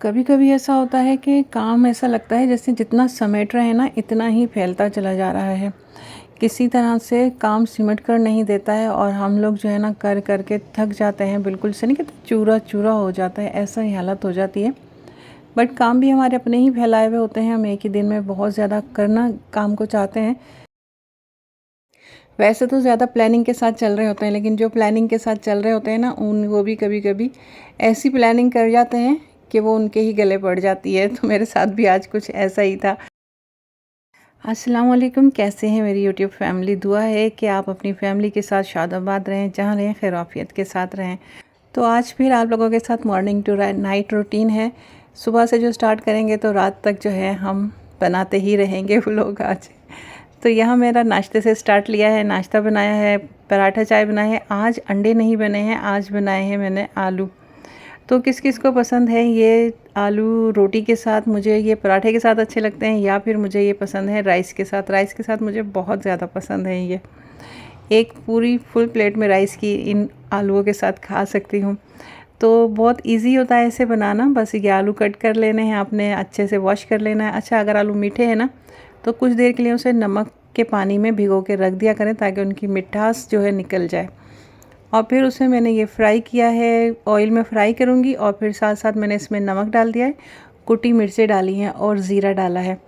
कभी कभी ऐसा होता है कि काम ऐसा लगता है जैसे जितना समेट रहे हैं ना इतना ही फैलता चला जा रहा है। किसी तरह से काम सिमट कर नहीं देता है और हम लोग जो है ना कर कर के थक जाते हैं, बिल्कुल से नहीं कहते चूरा चूरा हो जाता है, ऐसा ही हालत हो जाती है। बट काम भी हमारे अपने ही फैलाए हुए होते हैं, हम एक ही दिन में बहुत ज़्यादा करना काम को चाहते हैं। वैसे तो ज़्यादा प्लानिंग के साथ चल रहे होते हैं, लेकिन जो प्लानिंग के साथ चल रहे होते हैं ना वो भी कभी कभी ऐसी प्लानिंग कर जाते हैं कि वो उनके ही गले पड़ जाती है। तो मेरे साथ भी आज कुछ ऐसा ही था। अस्सलाम वालेकुम, कैसे हैं मेरी यूट्यूब फैमिली। दुआ है कि आप अपनी फैमिली के साथ शादाबाद रहें, जहाँ रहें खैराफियत के साथ रहें। तो आज फिर आप लोगों के साथ मॉर्निंग टू नाइट रूटीन है। सुबह से जो स्टार्ट करेंगे तो रात तक जो है हम बनाते ही रहेंगे वो लोग आज। तो यहाँ मेरा नाश्ते से स्टार्ट लिया है, नाश्ता बनाया है, पराठा चाय बनाया है। आज अंडे नहीं बने हैं, आज बनाए हैं मैंने आलू। तो किस किस को पसंद है ये आलू रोटी के साथ, मुझे ये पराठे के साथ अच्छे लगते हैं, या फिर मुझे ये पसंद है राइस के साथ। राइस के साथ मुझे बहुत ज़्यादा पसंद है ये। एक पूरी फुल प्लेट में राइस की इन आलूओं के साथ खा सकती हूँ। तो बहुत इजी होता है इसे बनाना। बस ये आलू कट कर लेने हैं, आपने अच्छे से वॉश कर लेना है। अच्छा, अगर आलू मीठे हैं ना तो कुछ देर के लिए उसे नमक के पानी में भिगो के रख दिया करें, ताकि उनकी मिठास जो है निकल जाए। और फिर उसे मैंने ये फ्राई किया है, ऑयल में फ्राई करूँगी। और फिर साथ साथ मैंने इसमें नमक डाल दिया है, कुटी मिर्चें डाली हैं और ज़ीरा डाला है।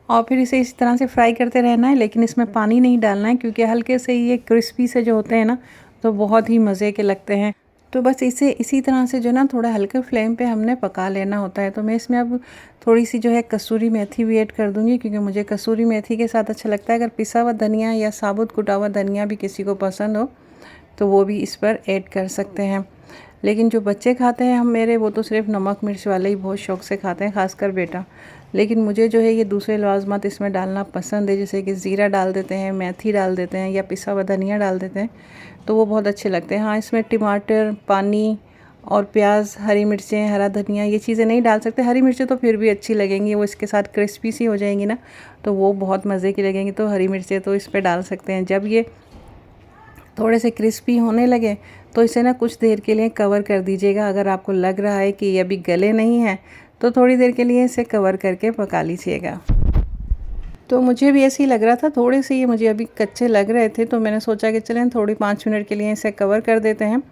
और फिर इसे इस तरह से फ्राई करते रहना है, लेकिन इसमें पानी नहीं डालना है, क्योंकि हल्के से ये क्रिस्पी से जो होते हैं ना तो बहुत ही मज़े के लगते हैं। तो बस इसे इसी तरह से जो ना थोड़ा हल्के फ्लेम पे हमने पका लेना होता है। तो मैं इसमें अब थोड़ी सी जो है कसूरी मेथी भी ऐड कर दूँगी, क्योंकि मुझे कसूरी मेथी के साथ अच्छा लगता है। अगर पिसा हुआ धनिया या साबुत कुटा हुआ धनिया भी किसी को पसंद हो तो वो भी इस पर ऐड कर सकते हैं। लेकिन जो बच्चे खाते हैं हम मेरे, वो तो सिर्फ नमक मिर्च वाले ही बहुत शौक़ से खाते हैं, ख़ासकर बेटा। लेकिन मुझे जो है ये दूसरे लवाज़मात इसमें डालना पसंद है, जैसे कि ज़ीरा डाल देते हैं, मेथी डाल देते हैं, या पिसा हुआ धनिया डाल देते हैं, तो वो बहुत अच्छे लगते हैं। हाँ, इसमें टमाटर, पानी और प्याज, हरी मिर्चें, हरा धनिया, ये चीज़ें नहीं डाल सकते। हरी मिर्चें तो फिर भी अच्छी लगेंगी, वो इसके साथ क्रिस्पी सी हो जाएंगी ना, तो वो बहुत मज़े की लगेंगी। तो हरी मिर्चें तो इस पर डाल सकते हैं। जब ये थोड़े से क्रिस्पी होने लगे तो इसे ना कुछ देर के लिए कवर कर दीजिएगा। अगर आपको लग रहा है कि ये अभी गले नहीं है तो थोड़ी देर के लिए इसे कवर करके पका लीजिएगा। तो मुझे भी ऐसे ही लग रहा था, थोड़े से ये मुझे अभी कच्चे लग रहे थे, तो मैंने सोचा कि चलें थोड़ी 5 मिनट के लिए इसे कवर कर देते हैं।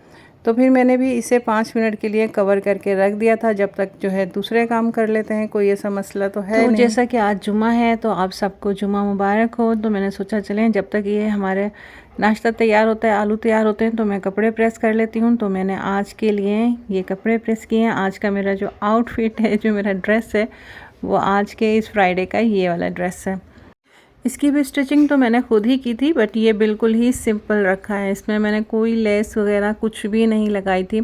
तो फिर मैंने भी इसे 5 मिनट के लिए कवर करके रख दिया था, जब तक जो है दूसरे काम कर लेते हैं। कोई ऐसा मसला तो है नहीं। जैसा कि आज जुमा है तो आप सबको जुमा मुबारक हो। तो मैंने सोचा चलें जब तक ये हमारे नाश्ता तैयार होता है, आलू तैयार होते हैं, तो मैं कपड़े प्रेस कर लेती हूँ। तो मैंने आज के लिए ये कपड़े प्रेस किए हैं। आज का मेरा जो आउटफिट है, जो मेरा ड्रेस है, वो आज के इस फ्राइडे का ये वाला ड्रेस है। इसकी भी स्टिचिंग तो मैंने खुद ही की थी, बट ये बिल्कुल ही सिंपल रखा है। इसमें मैंने कोई लेस वगैरह कुछ भी नहीं लगाई थी।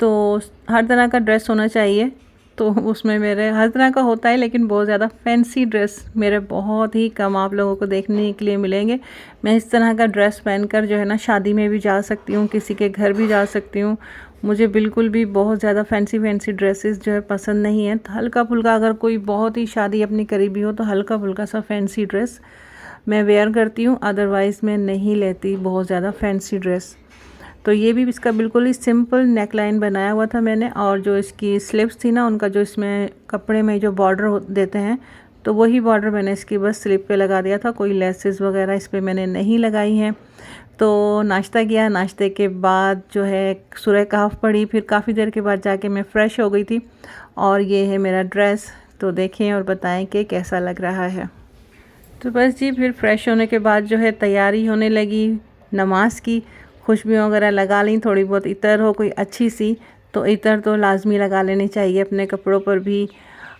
तो हर तरह का ड्रेस होना चाहिए, तो उसमें मेरे हर तरह का होता है, लेकिन बहुत ज़्यादा फैंसी ड्रेस मेरे बहुत ही कम आप लोगों को देखने के लिए मिलेंगे। मैं इस तरह का ड्रेस पहनकर जो है ना शादी में भी जा सकती हूँ, किसी के घर भी जा सकती हूँ। मुझे बिल्कुल भी बहुत ज़्यादा फैंसी ड्रेसेस जो है पसंद नहीं है। तो हल्का फुल्का, अगर कोई बहुत ही शादी अपनी करीबी हो तो हल्का फुल्का सा फैंसी ड्रेस मैं वेयर करती हूँ, अदरवाइज़ मैं नहीं लेती बहुत ज़्यादा फैंसी ड्रेस। तो ये भी इसका बिल्कुल ही सिंपल नेक लाइन बनाया हुआ था मैंने, और जो इसकी स्लीव्स थी ना, उनका जो इसमें कपड़े में जो बॉर्डर देते हैं, तो वही बॉर्डर मैंने इसकी बस स्लीव पे लगा दिया था। कोई लेसेस वगैरह इस पर मैंने नहीं लगाई हैं। तो नाश्ता किया, नाश्ते के बाद जो है सूरह कहफ पढ़ी, फिर काफ़ी देर के बाद जाके मैं फ़्रेश हो गई थी। और ये है मेरा ड्रेस, तो देखें और बताएं कि कैसा लग रहा है। तो बस जी, फिर फ्रेश होने के बाद जो है तैयारी होने लगी नमाज की। खुशबुएं वगैरह लगा ली, थोड़ी बहुत इतर हो कोई अच्छी सी, तो इतर तो लाजमी लगा लेनी चाहिए अपने कपड़ों पर भी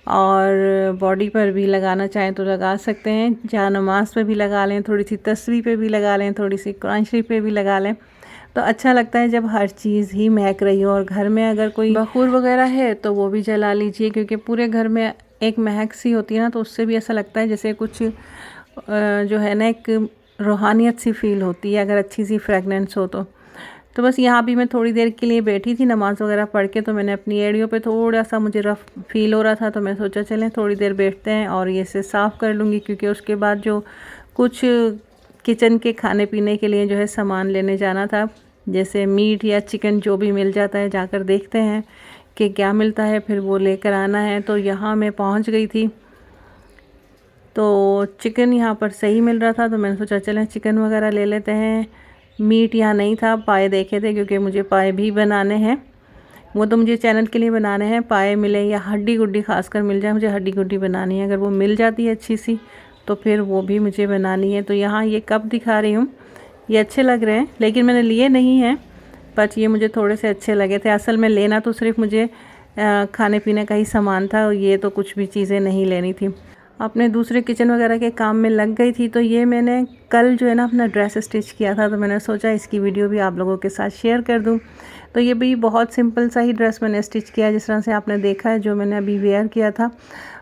और बॉडी पर भी। लगाना चाहें तो लगा सकते हैं, जहाँ नमाज पे भी लगा लें, थोड़ी सी तस्वीर पे भी लगा लें, थोड़ी सी कुरान शरीफ पे भी लगा लें। तो अच्छा लगता है जब हर चीज़ ही महक रही हो। और घर में अगर कोई बखूर वगैरह है तो वो भी जला लीजिए, क्योंकि पूरे घर में एक महक सी होती है ना, तो उससे भी ऐसा लगता है जैसे कुछ जो है ना एक रूहानियत सी फील होती है, अगर अच्छी सी फ्रेगनेंस हो तो बस यहाँ भी मैं थोड़ी देर के लिए बैठी थी नमाज़ वगैरह पढ़ के। तो मैंने अपनी एड़ियों पे थोड़ा सा मुझे रफ़ फील हो रहा था, तो मैं सोचा चलें थोड़ी देर बैठते हैं और ये से साफ़ कर लूँगी, क्योंकि उसके बाद जो कुछ किचन के खाने पीने के लिए जो है सामान लेने जाना था, जैसे मीट या चिकन जो भी मिल जाता है, जाकर देखते हैं कि क्या मिलता है, फिर वो लेकर आना है। तो यहाँ मैं पहुँच गई थी, तो चिकन यहाँ पर सही मिल रहा था, तो मैंने सोचा चलें चिकन वगैरह ले लेते हैं। मीट यहाँ नहीं था, पाए देखे थे क्योंकि मुझे पाए भी बनाने हैं, वो तो मुझे चैनल के लिए बनाने हैं। पाए मिले या हड्डी गुड्डी खासकर मिल जाए, मुझे हड्डी गुड्डी बनानी है। अगर वो मिल जाती है अच्छी सी तो फिर वो भी मुझे बनानी है। तो यहाँ ये कप दिखा रही हूँ, ये अच्छे लग रहे हैं लेकिन मैंने लिए नहीं हैं, बट ये मुझे थोड़े से अच्छे लगे थे। असल में लेना तो सिर्फ मुझे खाने पीने का ही सामान था, और ये तो कुछ भी चीज़ें नहीं लेनी थी। अपने दूसरे किचन वगैरह के काम में लग गई थी। तो ये मैंने कल जो है ना अपना ड्रेस स्टिच किया था, तो मैंने सोचा इसकी वीडियो भी आप लोगों के साथ शेयर कर दूं। तो ये भी बहुत सिंपल सा ही ड्रेस मैंने स्टिच किया, जिस तरह से आपने देखा है जो मैंने अभी वेयर किया था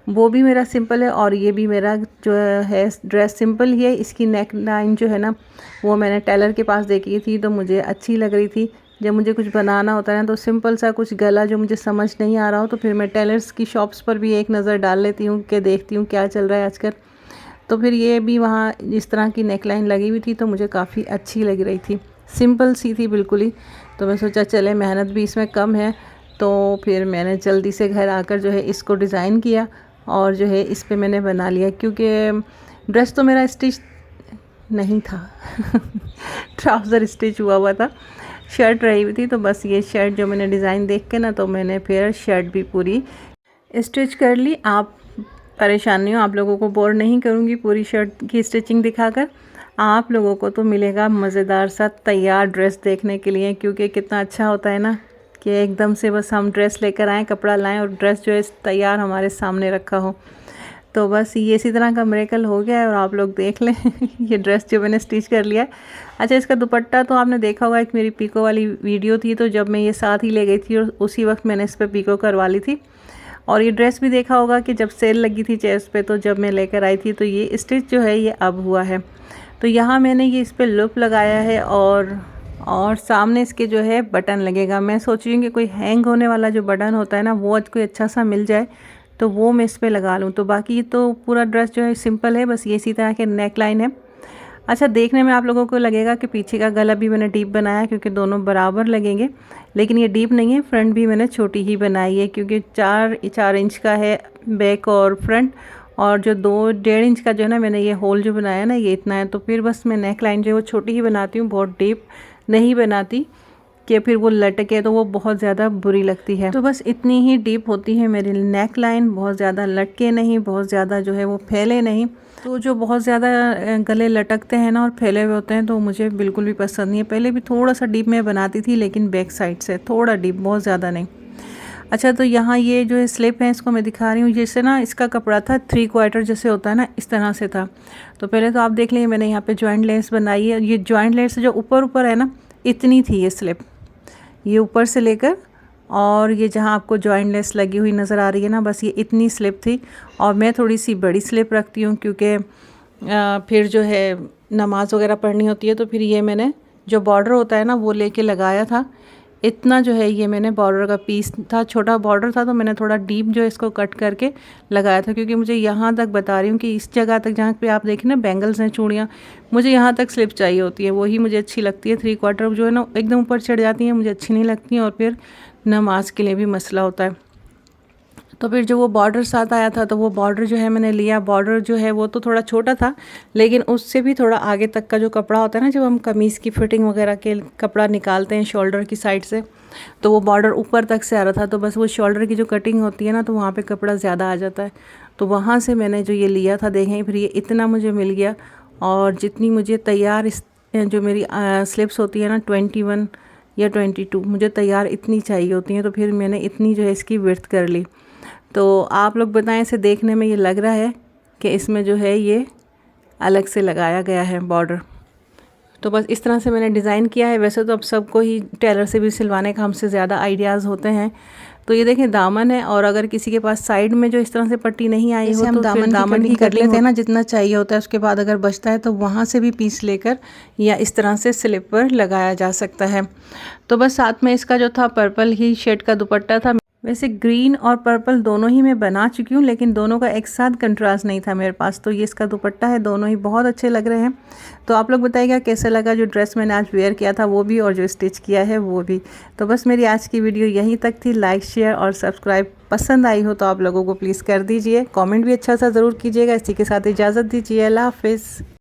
वो भी मेरा सिंपल है, और ये भी मेरा जो है ड्रेस सिंपल ही है। इसकी नेक लाइन जो है ना वो मैंने टेलर के पास देखी थी, तो मुझे अच्छी लग रही थी। जब मुझे कुछ बनाना होता है ना तो सिंपल सा कुछ गला जो मुझे समझ नहीं आ रहा हो, तो फिर मैं टेलर्स की शॉप्स पर भी एक नज़र डाल लेती हूँ कि देखती हूँ क्या चल रहा है आजकल। तो फिर ये भी वहाँ इस तरह की नेक लाइन लगी हुई थी, तो मुझे काफ़ी अच्छी लग रही थी, सिंपल सी थी बिल्कुल ही। तो मैं सोचा चले मेहनत भी इसमें कम है, तो फिर मैंने जल्दी से घर आकर जो है इसको डिज़ाइन किया और जो है इस पर मैंने बना लिया, क्योंकि ड्रेस तो मेरा स्टिच नहीं था ट्राउज़र स्टिच हुआ था, शर्ट रही हुई थी। तो बस ये शर्ट जो मैंने डिज़ाइन देख के ना, तो मैंने फिर शर्ट भी पूरी स्टिच कर ली। आप परेशान नहीं हो, आप लोगों को बोर नहीं करूँगी पूरी शर्ट की स्टिचिंग दिखाकर। आप लोगों को तो मिलेगा मज़ेदार सा तैयार ड्रेस देखने के लिए, क्योंकि कितना अच्छा होता है ना कि एकदम से बस हम ड्रेस लेकर आएँ, कपड़ा लाएँ और ड्रेस जो है तैयार हमारे सामने रखा हो। तो बस ये इसी तरह का मिरेकल हो गया है, और आप लोग देख लें ये ड्रेस जो मैंने स्टिच कर लिया है। अच्छा, इसका दुपट्टा तो आपने देखा होगा, एक मेरी पीको वाली वीडियो थी, तो जब मैं ये साथ ही ले गई थी और उसी वक्त मैंने इस पर पीको करवा ली थी। और ये ड्रेस भी देखा होगा कि जब सेल लगी थी चेस्ट पे, तो जब मैं लेकर आई थी, तो ये स्टिच जो है ये अब हुआ है। तो यहाँ मैंने ये इस पर लूप लगाया है, और सामने इसके जो है बटन लगेगा। मैं सोच रही हूँ कि कोई हैंग होने वाला जो बटन होता है ना, वो कोई अच्छा सा मिल जाए तो वो मैं इस पर लगा लूँ। तो बाकी तो पूरा ड्रेस जो है सिंपल है, बस ये इसी तरह के नेक लाइन है। अच्छा, देखने में आप लोगों को लगेगा कि पीछे का गला भी मैंने डीप बनाया, क्योंकि दोनों बराबर लगेंगे, लेकिन ये डीप नहीं है। फ्रंट भी मैंने छोटी ही बनाई है, क्योंकि 4 इंच का है बैक और फ्रंट, और जो 2.5 इंच का जो है ना मैंने ये होल जो बनाया ना, ये इतना है। तो फिर बस मैं नेक लाइन जो है वो छोटी ही बनाती हूँ, बहुत डीप नहीं बनाती कि फिर वो लटके तो वो बहुत ज़्यादा बुरी लगती है। तो बस इतनी ही डीप होती है मेरी नेक लाइन, बहुत ज़्यादा लटके नहीं, बहुत ज़्यादा जो है वो फैले नहीं। तो जो बहुत ज़्यादा गले लटकते हैं ना और फैले हुए होते हैं, तो मुझे बिल्कुल भी पसंद नहीं है। पहले भी थोड़ा सा डीप में बनाती थी, लेकिन बैक साइड से थोड़ा डीप, बहुत ज़्यादा नहीं। अच्छा, तो यहाँ ये जो है स्लिप है, इसको मैं दिखा रही हूँ। जैसे ना इसका कपड़ा था 3/4 जैसे होता है ना, इस तरह से था। तो पहले तो आप देख लीजिए, मैंने यहाँ पे जॉइंट लेस बनाई है। ये जॉइंट लेस जो ऊपर है ना, इतनी थी ये स्लिप, ये ऊपर से लेकर, और ये जहाँ आपको जॉइंट लेस लगी हुई नज़र आ रही है ना, बस ये इतनी स्लिप थी। और मैं थोड़ी सी बड़ी स्लिप रखती हूँ, क्योंकि फिर जो है नमाज़ वगैरह पढ़नी होती है। तो फिर ये मैंने जो बॉर्डर होता है ना वो लेके लगाया था। इतना जो है ये मैंने बॉर्डर का पीस था, छोटा बॉर्डर था, तो मैंने थोड़ा डीप जो है इसको कट करके लगाया था, क्योंकि मुझे यहाँ तक बता रही हूँ कि इस जगह तक जहाँ पे आप देखें ना बैंगल्स हैं, चूड़ियाँ, मुझे यहाँ तक स्लिप चाहिए होती है, वही मुझे अच्छी लगती है। 3/4 जो है ना एकदम ऊपर चढ़ जाती हैं, मुझे अच्छी नहीं लगती हैं, और फिर नमाज के लिए भी मसला होता है। तो फिर जो वो बॉर्डर साथ आया था, तो वो बॉर्डर जो है मैंने लिया। बॉर्डर जो है वो तो थोड़ा छोटा था, लेकिन उससे भी थोड़ा आगे तक का जो कपड़ा होता है ना, जब हम कमीज़ की फिटिंग वगैरह के कपड़ा निकालते हैं शोल्डर की साइड से, तो वो बॉर्डर ऊपर तक से आ रहा था। तो बस वो शोल्डर की जो कटिंग होती है ना, तो वहाँ पे कपड़ा ज़्यादा आ जाता है। तो वहाँ से मैंने जो ये लिया था, देखें फिर ये इतना मुझे मिल गया। और जितनी मुझे तैयार जो मेरी स्लिप्स होती है ना 21 या 22, मुझे तैयार इतनी चाहिए होती हैं, तो फिर मैंने इतनी जो है इसकी विड्थ कर ली। तो आप लोग बताएं, इसे देखने में ये लग रहा है कि इसमें जो है ये अलग से लगाया गया है बॉर्डर। तो बस इस तरह से मैंने डिज़ाइन किया है। वैसे तो अब सबको ही टेलर से भी सिलवाने का हमसे ज़्यादा आइडियाज़ होते हैं। तो ये देखें दामन है, और अगर किसी के पास साइड में जो इस तरह से पट्टी नहीं आई हो, तो दामन ही कर लेते हैं ना, जितना चाहिए होता है। उसके बाद अगर बचता है तो वहाँ से भी पीस लेकर या इस तरह से स्लिप पर लगाया जा सकता है। तो बस साथ में इसका जो था पर्पल ही शेड का दुपट्टा था, वैसे ग्रीन और पर्पल दोनों ही मैं बना चुकी हूँ, लेकिन दोनों का एक साथ कंट्रास्ट नहीं था मेरे पास। तो ये इसका दुपट्टा है, दोनों ही बहुत अच्छे लग रहे हैं। तो आप लोग बताइएगा कैसा लगा जो ड्रेस मैंने आज वेयर किया था वो भी, और जो स्टिच किया है वो भी। तो बस मेरी आज की वीडियो यहीं तक थी। लाइक, शेयर और सब्सक्राइब पसंद आई हो तो आप लोगों को प्लीज़ कर दीजिए। कॉमेंट भी अच्छा सा ज़रूर कीजिएगा। इसी के साथ इजाज़त दीजिए। अल्लाह हाफिज़।